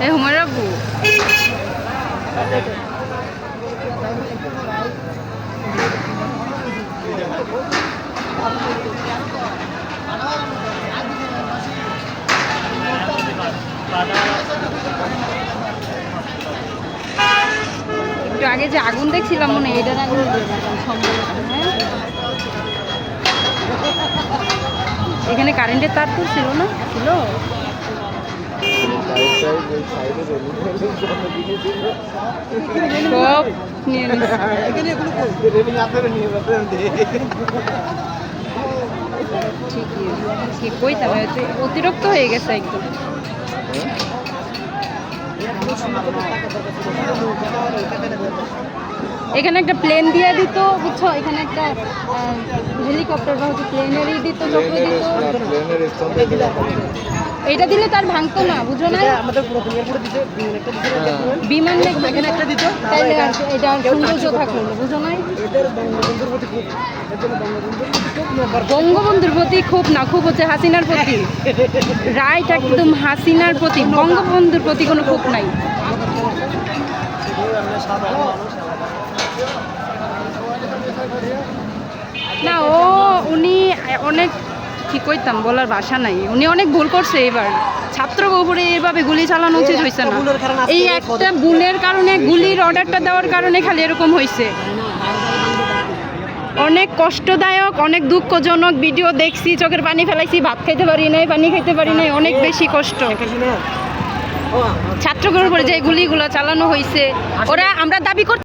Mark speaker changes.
Speaker 1: এই হুমায়ুন রাখবো একটু আগে যে আগুন দেখছিলাম মনে হয় এটার আগুন সম্ভবত। হ্যাঁ, এখানে কারেন্টের তার তো ছিল না, ছিল সব নিয়ে ঠিকই কইতাম অতিরিক্ত হয়ে গেছে একদম। এখানে একটা প্লেন দিয়ে দিত বুঝছো, এখানে একটা হেলিকপ্টার বা হচ্ছে প্লেনেরই দিত, চক্র দিত। এটা দিলে তার ভাঙতো না, বুঝো না? বিমান এখানে একটা দিত, তাইলে এটা সৌন্দর্য থাকলো না, বুঝো নাই? বঙ্গবন্ধুর প্রতি খুব না, খুব হচ্ছে হাসিনার প্রতি। রাইট, একদম হাসিনার প্রতি, বঙ্গবন্ধুর প্রতি কোনো খুব নাই। না উনি অনেক কি কইতাম, বলার ভাষা নাই। উনি অনেক ভুল করছে এবার। ছাত্রর উপরে এইভাবে গুলি চালানো উচিত হয়েছে না। এই একটা ভুলের কারণে, গুলির অর্ডারটা দেওয়ার কারণে খালি এরকম হয়েছে। অনেক কষ্টদায়ক, অনেক দুঃখজনক ভিডিও দেখছি, চোখের পানি ফেলাইছি, ভাত খাইতে পারি নাই, পানি খাইতে পারি নাই, অনেক বেশি কষ্ট। ছাত্রদের উপরে যে গুলিগুলো চালানো হয়েছে, ওরা আমরা দাবি করতে